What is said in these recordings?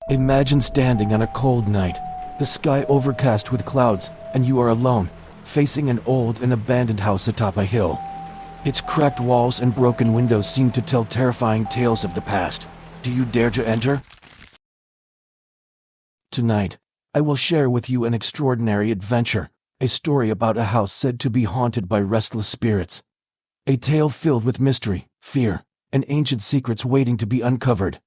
Imagine standing on a cold night, the sky overcast with clouds, and you are alone, facing an old and abandoned house atop a hill. Its cracked walls and broken windows seem to tell terrifying tales of the past. Do you dare to enter? Tonight, I will share with you an extraordinary adventure, a story about a house said to be haunted by restless spirits. A tale filled with mystery, fear, and ancient secrets waiting to be uncovered.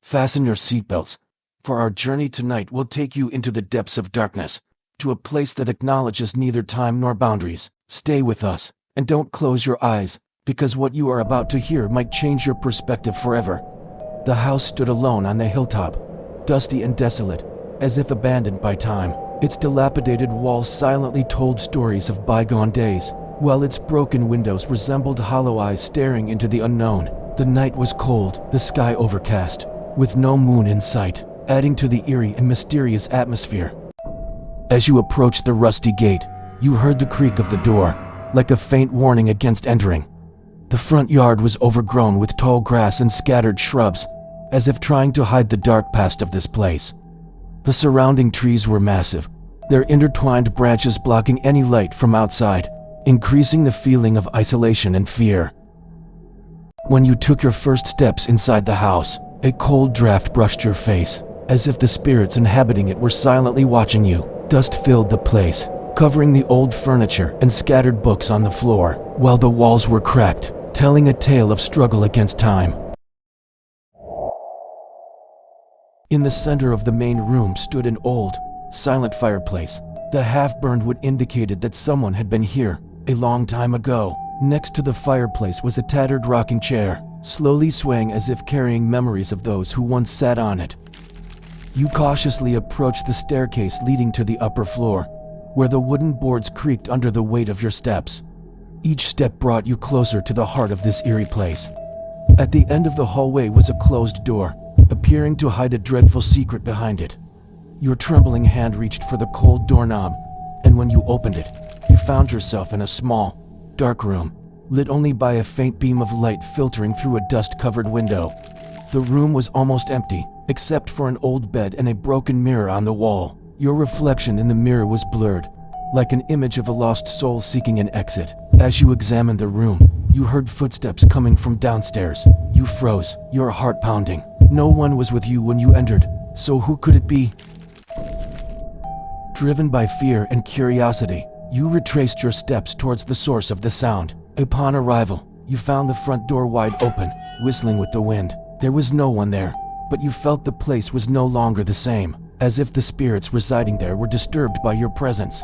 Fasten your seatbelts, for our journey tonight will take you into the depths of darkness, to a place that acknowledges neither time nor boundaries. Stay with us, and don't close your eyes, because what you are about to hear might change your perspective forever. The house stood alone on the hilltop, dusty and desolate, as if abandoned by time. Its dilapidated walls silently told stories of bygone days, while its broken windows resembled hollow eyes staring into the unknown. The night was cold, the sky overcast, with no moon in sight, adding to the eerie and mysterious atmosphere. As you approached the rusty gate, you heard the creak of the door, like a faint warning against entering. The front yard was overgrown with tall grass and scattered shrubs, as if trying to hide the dark past of this place. The surrounding trees were massive, their intertwined branches blocking any light from outside, increasing the feeling of isolation and fear. When you took your first steps inside the house, a cold draft brushed your face, as if the spirits inhabiting it were silently watching you. Dust filled the place, covering the old furniture and scattered books on the floor, while the walls were cracked, telling a tale of struggle against time. In the center of the main room stood an old, silent fireplace. The half-burned wood indicated that someone had been here a long time ago. Next to the fireplace was a tattered rocking chair, slowly swaying as if carrying memories of those who once sat on it. You cautiously approached the staircase leading to the upper floor, where the wooden boards creaked under the weight of your steps. Each step brought you closer to the heart of this eerie place. At the end of the hallway was a closed door, appearing to hide a dreadful secret behind it. Your trembling hand reached for the cold doorknob, and when you opened it, you found yourself in a small, dark room, lit only by a faint beam of light filtering through a dust-covered window. The room was almost empty, except for an old bed and a broken mirror on the wall. Your reflection in the mirror was blurred, like an image of a lost soul seeking an exit. As you examined the room, you heard footsteps coming from downstairs. You froze, your heart pounding. No one was with you when you entered, so who could it be? Driven by fear and curiosity, you retraced your steps towards the source of the sound. Upon arrival, you found the front door wide open, whistling with the wind. There was no one there, but you felt the place was no longer the same, as if the spirits residing there were disturbed by your presence.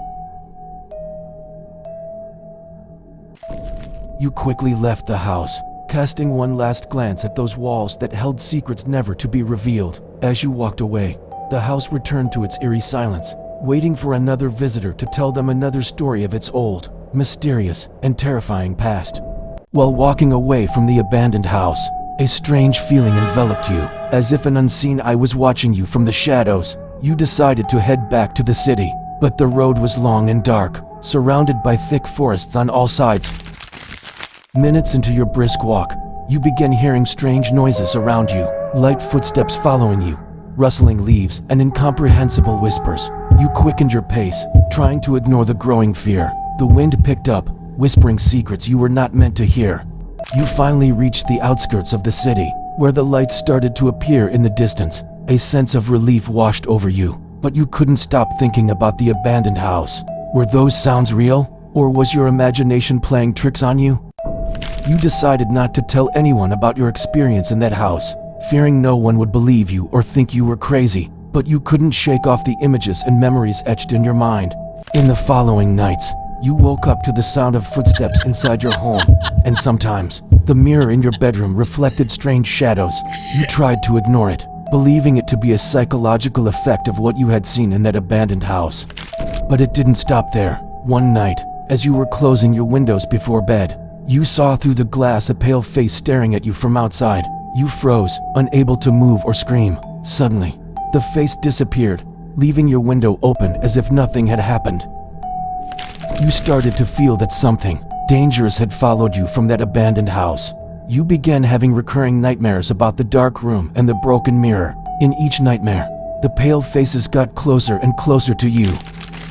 You quickly left the house, casting one last glance at those walls that held secrets never to be revealed. As you walked away, the house returned to its eerie silence, waiting for another visitor to tell them another story of its old, mysterious, and terrifying past. While walking away from the abandoned house, a strange feeling enveloped you, as if an unseen eye was watching you from the shadows. You decided to head back to the city, but the road was long and dark, surrounded by thick forests on all sides. Minutes into your brisk walk, you began hearing strange noises around you, light footsteps following you, rustling leaves, and incomprehensible whispers. You quickened your pace, trying to ignore the growing fear. The wind picked up, whispering secrets you were not meant to hear. You finally reached the outskirts of the city, where the lights started to appear in the distance. A sense of relief washed over you, but you couldn't stop thinking about the abandoned house. Were those sounds real, or was your imagination playing tricks on you? You decided not to tell anyone about your experience in that house, fearing no one would believe you or think you were crazy, but you couldn't shake off the images and memories etched in your mind. In the following nights, you woke up to the sound of footsteps inside your home, and sometimes, the mirror in your bedroom reflected strange shadows. You tried to ignore it, believing it to be a psychological effect of what you had seen in that abandoned house. But it didn't stop there. One night, as you were closing your windows before bed, you saw through the glass a pale face staring at you from outside. You froze, unable to move or scream. Suddenly, the face disappeared, leaving your window open as if nothing had happened. You started to feel that something dangerous had followed you from that abandoned house. You began having recurring nightmares about the dark room and the broken mirror. In each nightmare, the pale faces got closer and closer to you.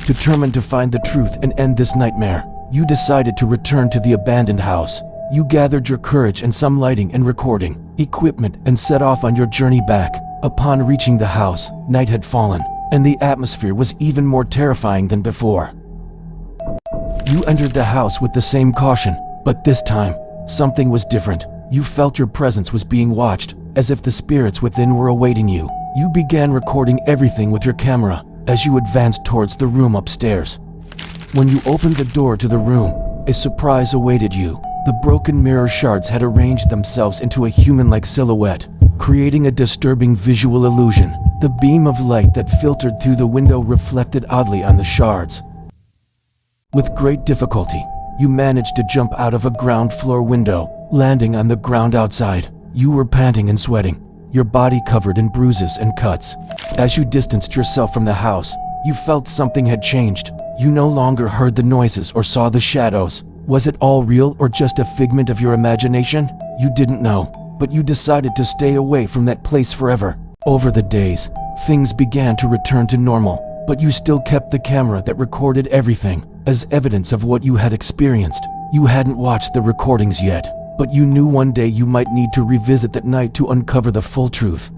Determined to find the truth and end this nightmare, you decided to return to the abandoned house. You gathered your courage and some lighting and recording equipment and set off on your journey back. Upon reaching the house, night had fallen, and the atmosphere was even more terrifying than before. You entered the house with the same caution, but this time, something was different. You felt your presence was being watched, as if the spirits within were awaiting you. You began recording everything with your camera as you advanced towards the room upstairs. When you opened the door to the room, a surprise awaited you. The broken mirror shards had arranged themselves into a human-like silhouette, creating a disturbing visual illusion. The beam of light that filtered through the window reflected oddly on the shards. With great difficulty, you managed to jump out of a ground floor window, landing on the ground outside. You were panting and sweating, your body covered in bruises and cuts. As you distanced yourself from the house, you felt something had changed. You no longer heard the noises or saw the shadows. Was it all real or just a figment of your imagination? You didn't know, but you decided to stay away from that place forever. Over the days, things began to return to normal, but you still kept the camera that recorded everything as evidence of what you had experienced. You hadn't watched the recordings yet, but you knew one day you might need to revisit that night to uncover the full truth.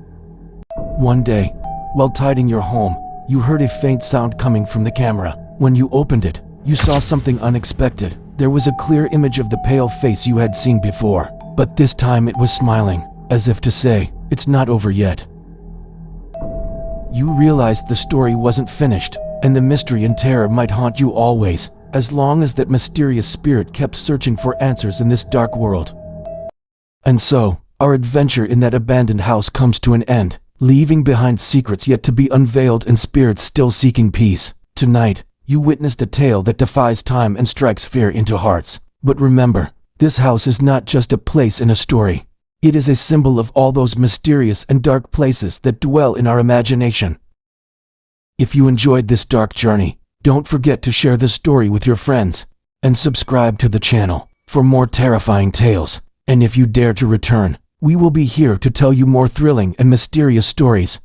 One day, while tidying your home, you heard a faint sound coming from the camera. When you opened it, you saw something unexpected. There was a clear image of the pale face you had seen before, but this time it was smiling, as if to say, "It's not over yet." You realized the story wasn't finished, and the mystery and terror might haunt you always, as long as that mysterious spirit kept searching for answers in this dark world. And so, our adventure in that abandoned house comes to an end, leaving behind secrets yet to be unveiled and spirits still seeking peace. Tonight, you witnessed a tale that defies time and strikes fear into hearts. But remember, this house is not just a place in a story. It is a symbol of all those mysterious and dark places that dwell in our imagination. If you enjoyed this dark journey, don't forget to share this story with your friends, and subscribe to the channel for more terrifying tales. And if you dare to return, we will be here to tell you more thrilling and mysterious stories.